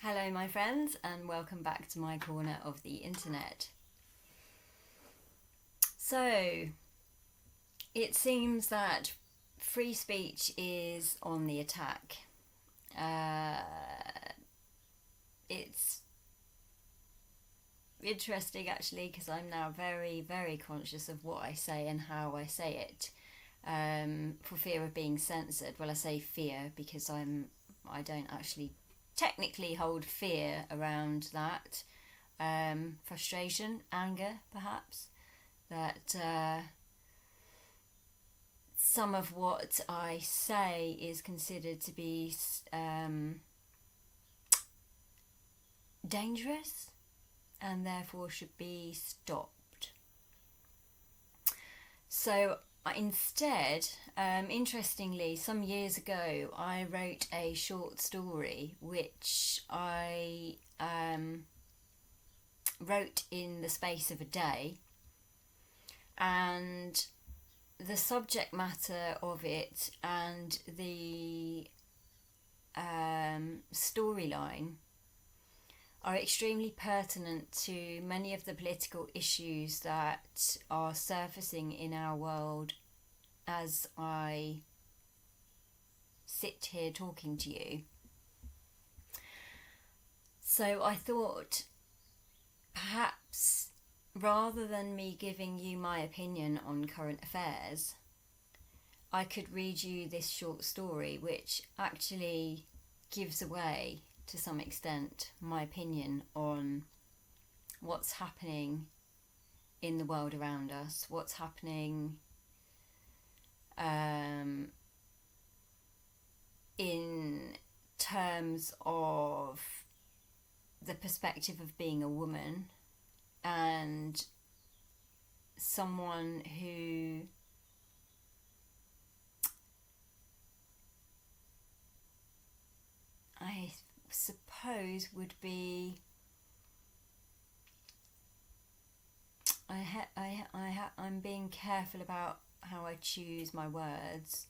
Hello my friends, and welcome back to my corner of the internet. So, it seems that free speech is on the attack. It's interesting actually, because I'm now very, very conscious of what I say and how I say it, for fear of being censored. Well, I say fear because I don't actually technically hold fear around that. Frustration, anger, perhaps, that some of what I say is considered to be dangerous and therefore should be stopped. So instead, interestingly, some years ago, I wrote a short story which I wrote in the space of a day, and the subject matter of it and the storyline are extremely pertinent to many of the political issues that are surfacing in our world as I sit here talking to you. So I thought, perhaps rather than me giving you my opinion on current affairs, I could read you this short story, which actually gives away to some extent my opinion on what's happening in the world around us, what's happening in terms of the perspective of being a woman and someone who I suppose would be I'm being careful about how I choose my words,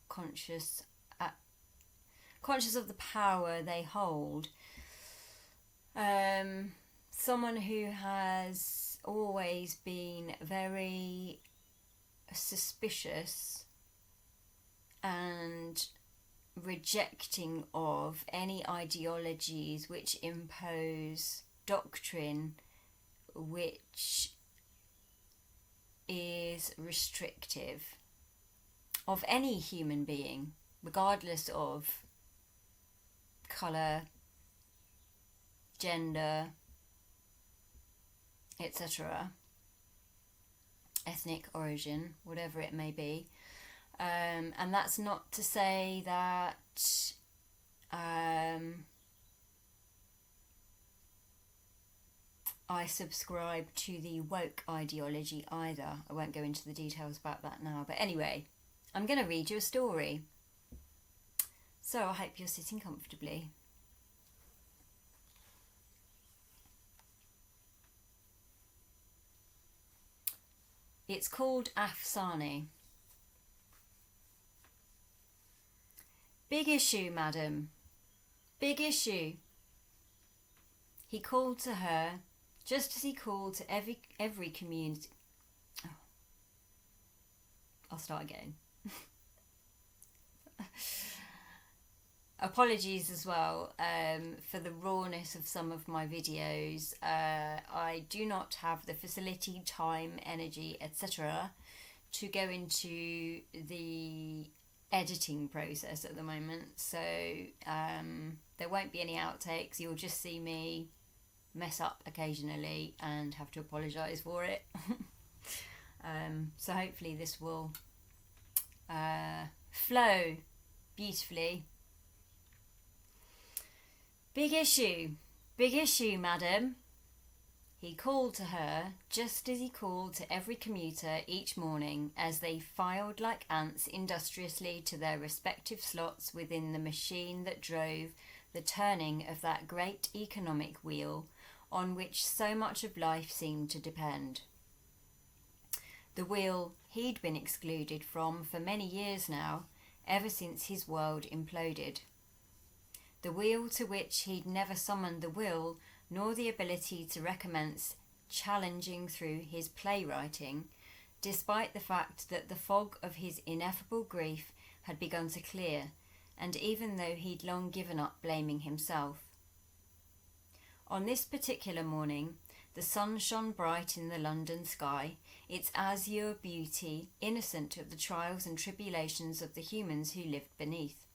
conscious of the power they hold. Someone who has always been very suspicious and rejecting of any ideologies which impose doctrine which is restrictive of any human being, regardless of colour, gender, etc., ethnic origin, whatever it may be. And that's not to say that I subscribe to the woke ideology either. I won't go into the details about that now. But anyway, I'm going to read you a story. So I hope you're sitting comfortably. It's called Afsaneh. Big issue, madam. Big issue. He called to her, just as he called to every community. Oh. I'll start again. Apologies as well for the rawness of some of my videos. I do not have the facility, time, energy, etc. to go into the editing process at the moment, so there won't be any outtakes. You'll just see me mess up occasionally and have to apologise for it. So hopefully this will flow beautifully. Big issue, madam. He called to her, just as he called to every commuter each morning as they filed like ants industriously to their respective slots within the machine that drove the turning of that great economic wheel on which so much of life seemed to depend. The wheel he'd been excluded from for many years now, ever since his world imploded. the wheel to which he'd never summoned the will nor the ability to recommence challenging through his playwriting, despite the fact that the fog of his ineffable grief had begun to clear, and even though he'd long given up blaming himself. On this particular morning, the sun shone bright in the London sky, its azure beauty innocent of the trials and tribulations of the humans who lived beneath.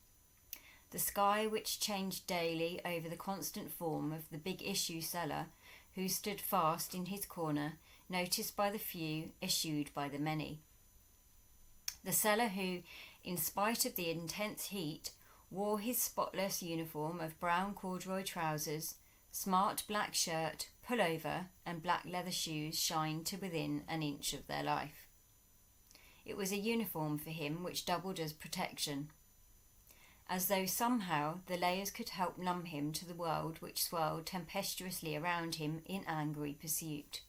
The sky which changed daily over the constant form of the big issue seller, who stood fast in his corner, noticed by the few, eschewed by the many. The seller who, in spite of the intense heat, wore his spotless uniform of brown corduroy trousers, smart black shirt, pullover, and black leather shoes shined to within an inch of their life. It was a uniform for him which doubled as protection, as though somehow the layers could help numb him to the world which swirled tempestuously around him in angry pursuit.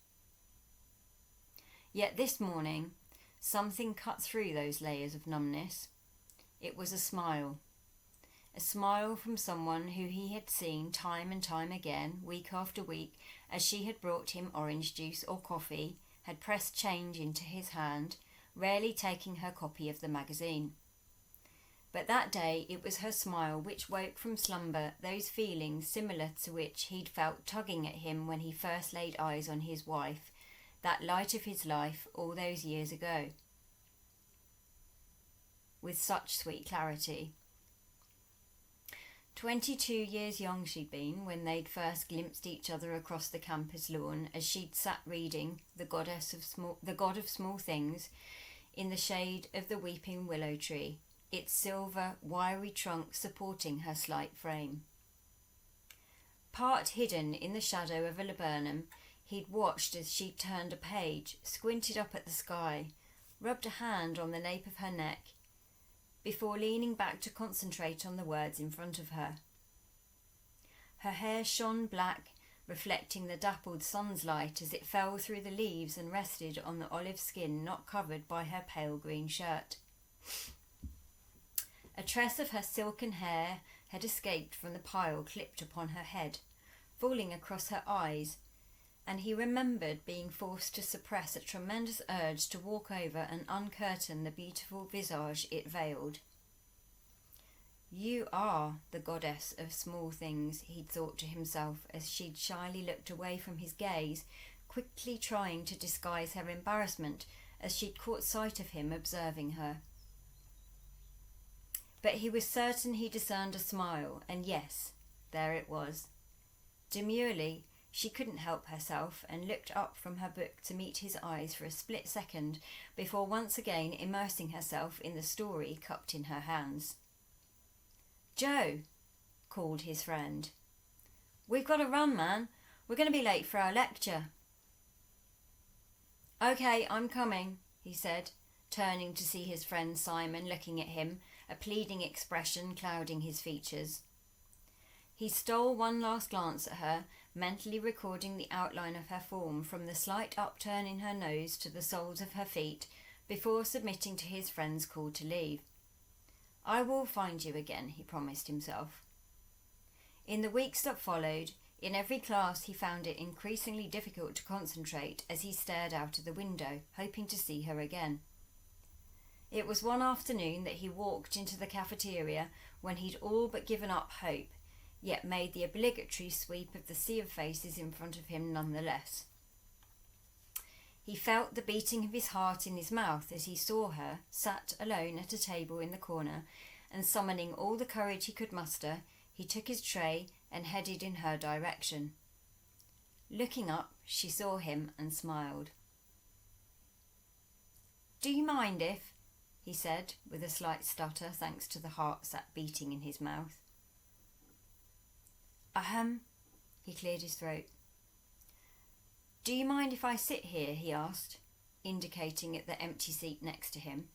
Yet this morning, something cut through those layers of numbness. It was a smile from someone who he had seen time and time again, week after week, as she had brought him orange juice or coffee, had pressed change into his hand, rarely taking her copy of the magazine. But that day it was her smile which woke from slumber those feelings similar to which he'd felt tugging at him when he first laid eyes on his wife, that light of his life all those years ago, with such sweet clarity. 22 years young she'd been when they'd first glimpsed each other across the campus lawn as she'd sat reading The God of Small Things in the shade of the weeping willow tree, its silver, wiry trunk supporting her slight frame. Part hidden in the shadow of a laburnum, he'd watched as she turned a page, squinted up at the sky, rubbed a hand on the nape of her neck, before leaning back to concentrate on the words in front of her. Her hair shone black, reflecting the dappled sun's light as it fell through the leaves and rested on the olive skin not covered by her pale green shirt. A tress of her silken hair had escaped from the pile clipped upon her head, falling across her eyes, and he remembered being forced to suppress a tremendous urge to walk over and uncurtain the beautiful visage it veiled. "You are the goddess of small things," he'd thought to himself as she'd shyly looked away from his gaze, quickly trying to disguise her embarrassment as she'd caught sight of him observing her. But he was certain he discerned a smile, and yes, there it was. Demurely, she couldn't help herself and looked up from her book to meet his eyes for a split second before once again immersing herself in the story cupped in her hands. "Joe," called his friend. "We've got to run, man. We're going to be late for our lecture." "Okay, I'm coming," he said, turning to see his friend Simon looking at him, a pleading expression clouding his features. He stole one last glance at her, mentally recording the outline of her form from the slight upturn in her nose to the soles of her feet, before submitting to his friend's call to leave. "I will find you again," he promised himself. In the weeks that followed, in every class he found it increasingly difficult to concentrate as he stared out of the window, hoping to see her again. It was one afternoon that he walked into the cafeteria when he'd all but given up hope, yet made the obligatory sweep of the sea of faces in front of him nonetheless. He felt the beating of his heart in his mouth as he saw her, sat alone at a table in the corner, and summoning all the courage he could muster, he took his tray and headed in her direction. Looking up, she saw him and smiled. "Do you mind if," he said, with a slight stutter thanks to the heart sat beating in his mouth. He cleared his throat. "Do you mind if I sit here?" he asked, indicating at the empty seat next to him.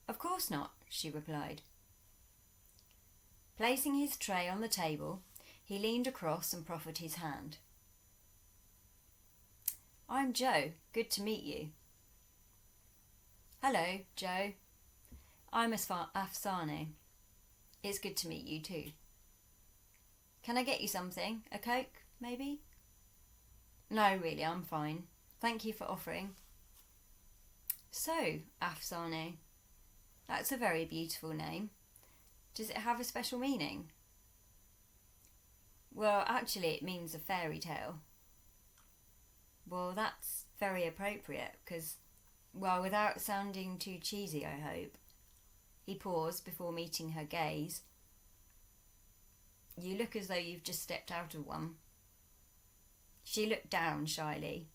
"Of course not," she replied. Placing his tray on the table, he leaned across and proffered his hand. "I'm Joe. Good to meet you." "Hello, Joe. I'm Afsaneh." It's good to meet you too. Can I get you something? A Coke, maybe? No, really, I'm fine. Thank you for offering. So, Afsaneh, that's a very beautiful name. Does it have a special meaning? Well, actually, it means a fairy tale. Well, that's very appropriate, because, well, without sounding too cheesy, I hope. He paused before meeting her gaze. You look as though you've just stepped out of one. She looked down shyly.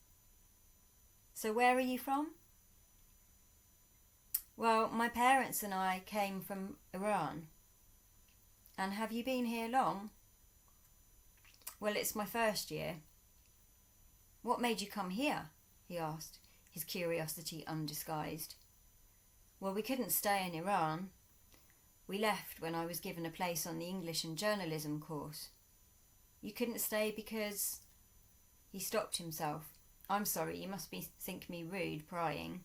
So where are you from? Well, my parents and I came from Iran. And have you been here long? Well, it's my first year. What made you come here? He asked, his curiosity undisguised. Well, we couldn't stay in Iran. We left when I was given a place on the English and journalism course. You couldn't stay because... He stopped himself. I'm sorry, you must think me rude, prying.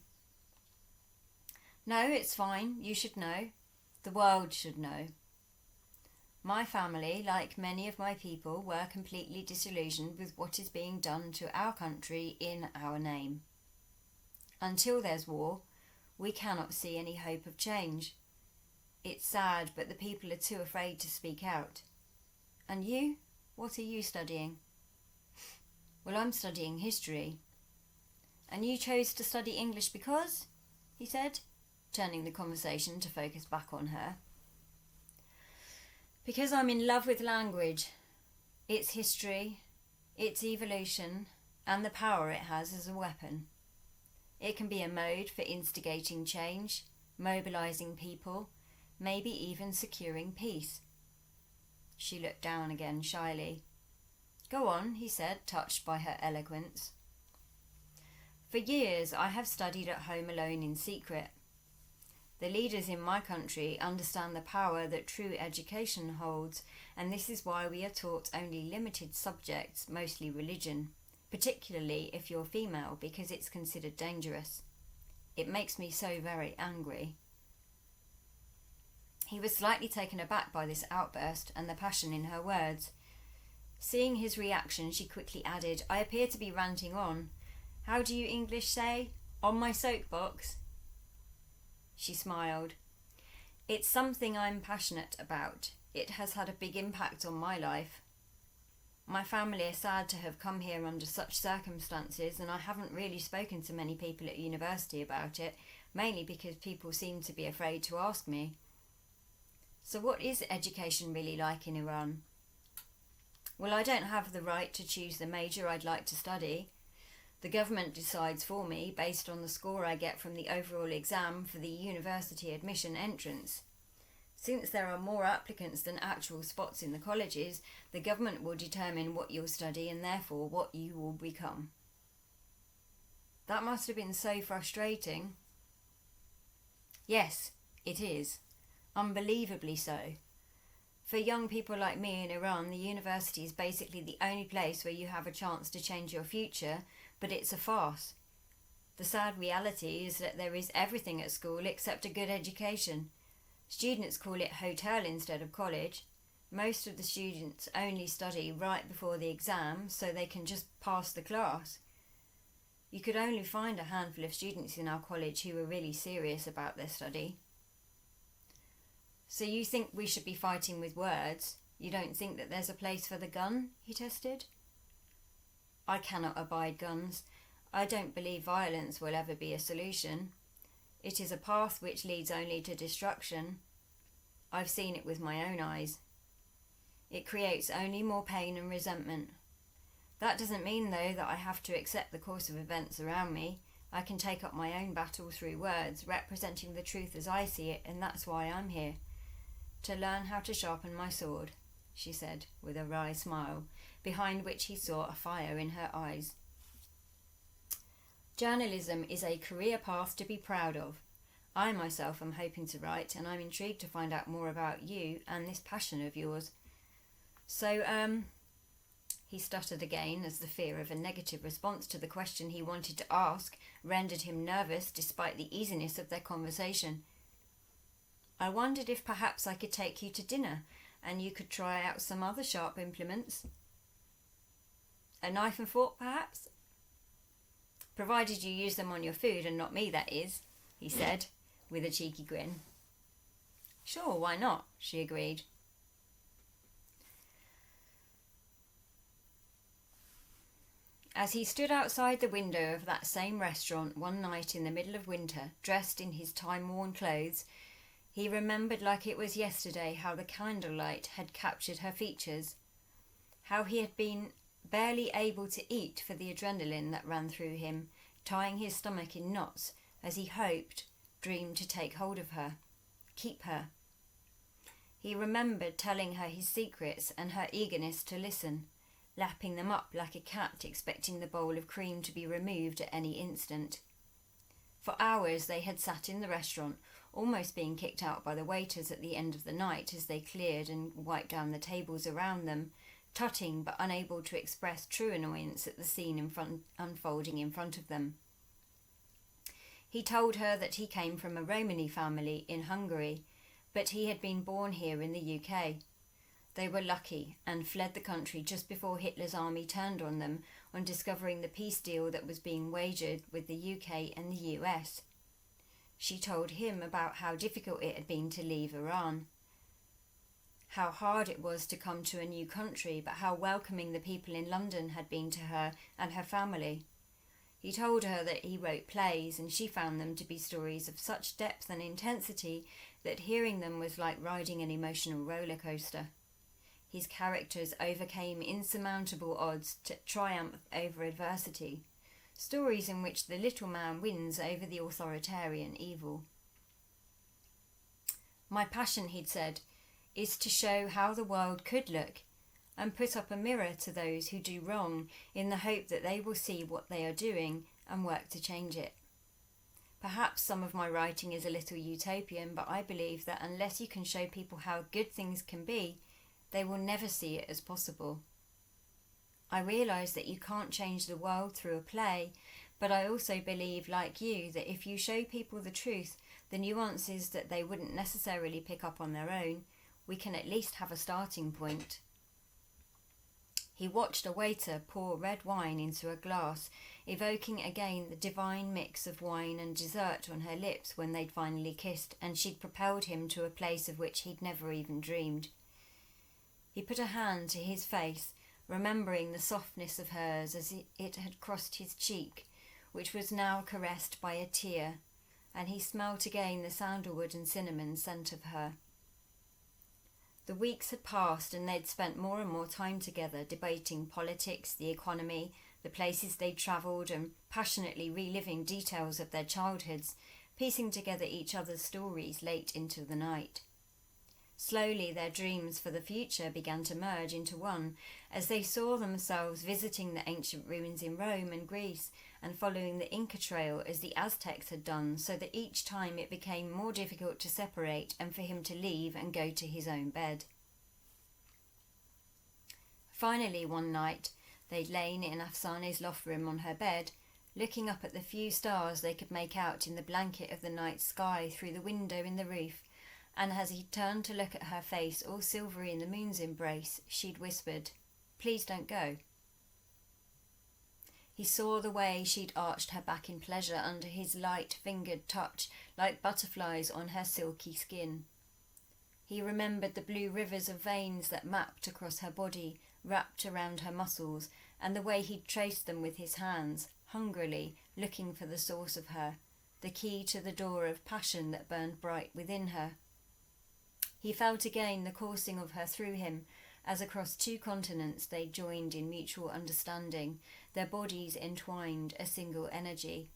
No, it's fine. You should know. The world should know. My family, like many of my people, were completely disillusioned with what is being done to our country in our name. Until there's war, we cannot see any hope of change. It's sad, but the people are too afraid to speak out. And you? What are you studying? Well, I'm studying history. And you chose to study English because? He said, turning the conversation to focus back on her. Because I'm in love with language, its history, its evolution, and the power it has as a weapon. It can be a mode for instigating change, mobilising people, maybe even securing peace. She looked down again shyly. Go on, he said, touched by her eloquence. For years I have studied at home alone in secret. The leaders in my country understand the power that true education holds, and this is why we are taught only limited subjects, mostly religion, particularly if you're female, because it's considered dangerous. It makes me so very angry. He was slightly taken aback by this outburst and the passion in her words. Seeing his reaction, she quickly added, I appear to be ranting on. How do you English say? On my soapbox? She smiled. It's something I'm passionate about. It has had a big impact on my life. My family are sad to have come here under such circumstances, and I haven't really spoken to many people at university about it, mainly because people seem to be afraid to ask me. So what is education really like in Iran? Well, I don't have the right to choose the major I'd like to study. The government decides for me based on the score I get from the overall exam for the university admission entrance. Since there are more applicants than actual spots in the colleges, the government will determine what you'll study and therefore what you will become. That must have been so frustrating. Yes, it is. Unbelievably so. For young people like me in Iran, the university is basically the only place where you have a chance to change your future, but it's a farce. The sad reality is that there is everything at school except a good education. Students call it hotel instead of college. Most of the students only study right before the exam so they can just pass the class. You could only find a handful of students in our college who were really serious about their study. So you think we should be fighting with words? You don't think that there's a place for the gun? He tested. I cannot abide guns. I don't believe violence will ever be a solution. It is a path which leads only to destruction. I've seen it with my own eyes. It creates only more pain and resentment. That doesn't mean, though, that I have to accept the course of events around me. I can take up my own battle through words, representing the truth as I see it, and that's why I'm here. To learn how to sharpen my sword, she said, with a wry smile, behind which he saw a fire in her eyes. Journalism is a career path to be proud of. I myself am hoping to write, and I'm intrigued to find out more about you and this passion of yours. So, he stuttered again as the fear of a negative response to the question he wanted to ask rendered him nervous despite the easiness of their conversation. I wondered if perhaps I could take you to dinner and you could try out some other sharp implements. A knife and fork, perhaps? Provided you use them on your food and not me, that is, he said, with a cheeky grin. Sure, why not? She agreed. As he stood outside the window of that same restaurant one night in the middle of winter, dressed in his time-worn clothes, he remembered like it was yesterday how the candlelight had captured her features, how he had been barely able to eat for the adrenaline that ran through him, tying his stomach in knots as he hoped, dreamed to take hold of her, keep her. He remembered telling her his secrets and her eagerness to listen, lapping them up like a cat expecting the bowl of cream to be removed at any instant. For hours they had sat in the restaurant, almost being kicked out by the waiters at the end of the night as they cleared and wiped down the tables around them, tutting but unable to express true annoyance at the scene unfolding in front of them. He told her that he came from a Romani family in Hungary, but he had been born here in the UK. They were lucky and fled the country just before Hitler's army turned on them on discovering the peace deal that was being wagered with the UK and the US. She told him about how difficult it had been to leave Iran, how hard it was to come to a new country, but how welcoming the people in London had been to her and her family. He told her that he wrote plays, and she found them to be stories of such depth and intensity that hearing them was like riding an emotional roller coaster. His characters overcame insurmountable odds to triumph over adversity, stories in which the little man wins over the authoritarian evil. My passion, he'd said, is to show how the world could look and put up a mirror to those who do wrong in the hope that they will see what they are doing and work to change it. Perhaps some of my writing is a little utopian, but I believe that unless you can show people how good things can be, they will never see it as possible. I realise that you can't change the world through a play, but I also believe, like you, that if you show people the truth, the nuances that they wouldn't necessarily pick up on their own, we can at least have a starting point. He watched a waiter pour red wine into a glass, evoking again the divine mix of wine and dessert on her lips when they'd finally kissed, and she'd propelled him to a place of which he'd never even dreamed. He put a hand to his face, remembering the softness of hers as it had crossed his cheek, which was now caressed by a tear, and he smelt again the sandalwood and cinnamon scent of her. The weeks had passed and they'd spent more and more time together, debating politics, the economy, the places they'd travelled, and passionately reliving details of their childhoods, piecing together each other's stories late into the night. Slowly their dreams for the future began to merge into one, as they saw themselves visiting the ancient ruins in Rome and Greece, and following the Inca trail as the Aztecs had done, so that each time it became more difficult to separate and for him to leave and go to his own bed. Finally, one night, they'd lain in Afsaneh's loft room on her bed, looking up at the few stars they could make out in the blanket of the night sky through the window in the roof, and as he turned to look at her face all silvery in the moon's embrace, she'd whispered, "Please don't go." He saw the way she'd arched her back in pleasure under his light-fingered touch, like butterflies on her silky skin. He remembered the blue rivers of veins that mapped across her body, wrapped around her muscles, and the way he'd traced them with his hands, hungrily looking for the source of her, the key to the door of passion that burned bright within her. He felt again the coursing of her through him, as across 2 continents they joined in mutual understanding, their bodies entwined, a single energy.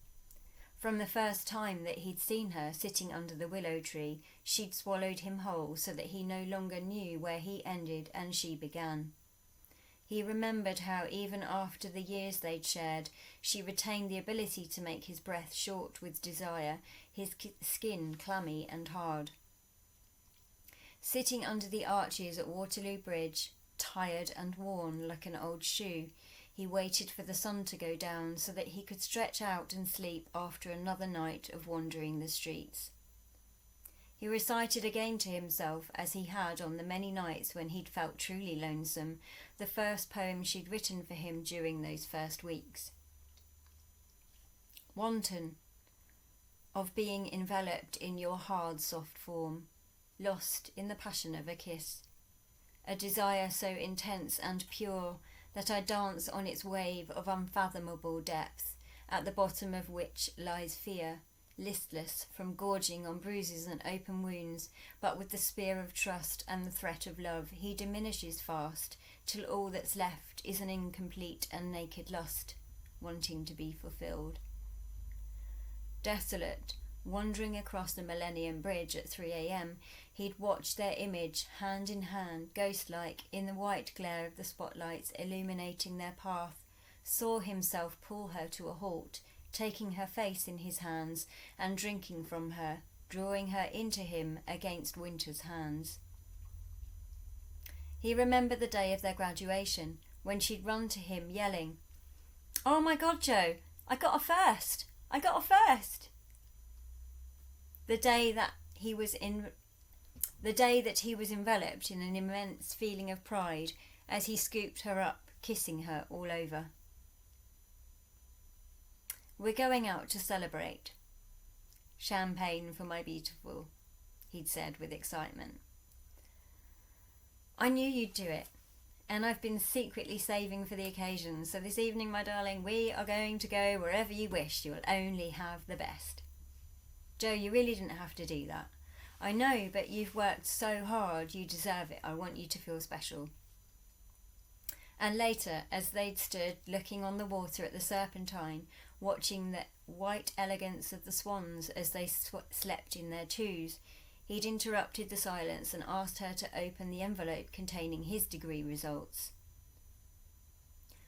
From the first time that he'd seen her sitting under the willow tree, she'd swallowed him whole so that he no longer knew where he ended and she began. He remembered how even after the years they'd shared, she retained the ability to make his breath short with desire, his skin clammy and hard. Sitting under the arches at Waterloo Bridge, tired and worn like an old shoe, he waited for the sun to go down so that he could stretch out and sleep after another night of wandering the streets. He recited again to himself, as he had on the many nights when he'd felt truly lonesome, the first poem she'd written for him during those first weeks. Wanton of being enveloped in your hard, soft form, lost in the passion of a kiss, a desire so intense and pure that I dance on its wave of unfathomable depth, at the bottom of which lies fear, listless from gorging on bruises and open wounds, but with the spear of trust and the threat of love, he diminishes fast, till all that's left is an incomplete and naked lust, wanting to be fulfilled. Desolate, wandering across the Millennium Bridge at 3 a.m, he'd watch their image, hand in hand, ghost-like, in the white glare of the spotlights illuminating their path, saw himself pull her to a halt, taking her face in his hands and drinking from her, drawing her into him against winter's hands. He remembered the day of their graduation, when she'd run to him yelling, "Oh my God, Joe, I got a first! I got a first!" The day that he was enveloped in an immense feeling of pride as he scooped her up, kissing her all over. "We're going out to celebrate. Champagne for my beautiful," he'd said with excitement. "I knew you'd do it, and I've been secretly saving for the occasion, so this evening, my darling, we are going to go wherever you wish. You'll only have the best." "Joe, you really didn't have to do that. I know, but you've worked so hard, you deserve it. I want you to feel special." And later, as they'd stood looking on the water at the Serpentine, watching the white elegance of the swans as they slept in their twos, he'd interrupted the silence and asked her to open the envelope containing his degree results.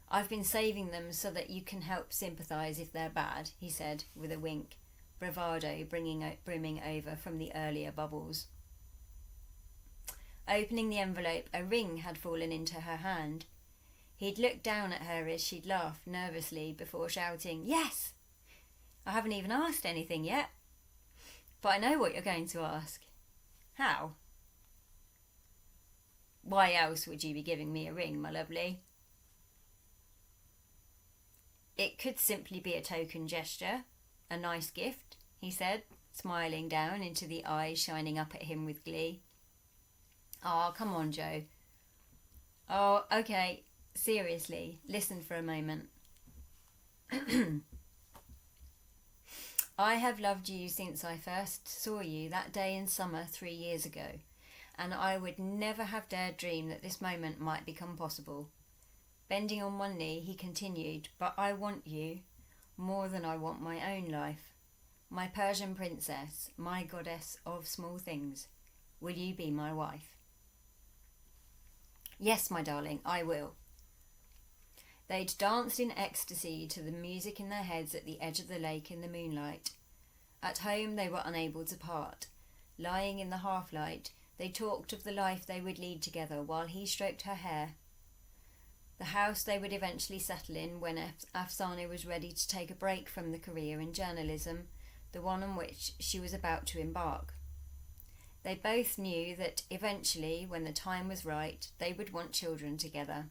"I've been saving them so that you can help sympathise if they're bad," he said with a wink, bravado brimming over from the earlier bubbles. Opening the envelope, a ring had fallen into her hand. He'd looked down at her as she'd laughed nervously before shouting, "Yes! I haven't even asked anything yet. But I know what you're going to ask. How? Why else would you be giving me a ring, my lovely?" "It could simply be a token gesture, a nice gift," he said, smiling down into the eyes shining up at him with glee. "Oh, come on, Joe. Oh, okay. Seriously, listen for a moment. I have loved you since I first saw you that day in summer 3 years ago, and I would never have dared dream that this moment might become possible." Bending on one knee, he continued, "But I want you more than I want my own life. My Persian princess, my goddess of small things. Will you be my wife?" "Yes, my darling, I will." They'd danced in ecstasy to the music in their heads at the edge of the lake in the moonlight. At home they were unable to part. Lying in the half-light, they talked of the life they would lead together while he stroked her hair. The house they would eventually settle in when Afsaneh was ready to take a break from the career in journalism, the one on which she was about to embark. They both knew that eventually, when the time was right, they would want children together.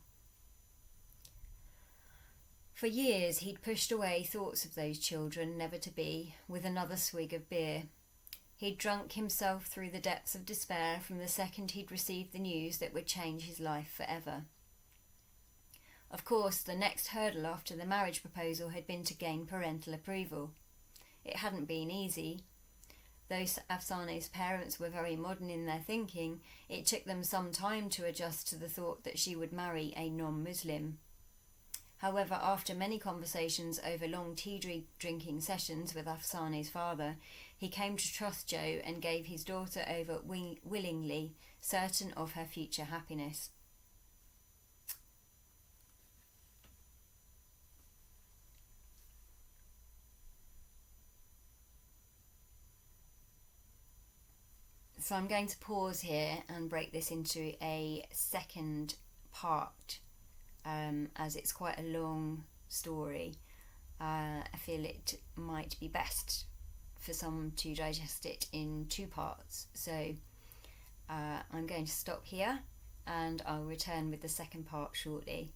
For years he'd pushed away thoughts of those children never to be, with another swig of beer. He'd drunk himself through the depths of despair from the second he'd received the news that would change his life forever. Of course, the next hurdle after the marriage proposal had been to gain parental approval. It hadn't been easy. Though Afsaneh's parents were very modern in their thinking, it took them some time to adjust to the thought that she would marry a non-Muslim. However, after many conversations over long tea-drinking sessions with Afsaneh's father, he came to trust Jo and gave his daughter over willingly, certain of her future happiness. So I'm going to pause here and break this into a second part, as it's quite a long story. I feel it might be best for someone to digest it in 2 parts. So I'm going to stop here and I'll return with the second part shortly.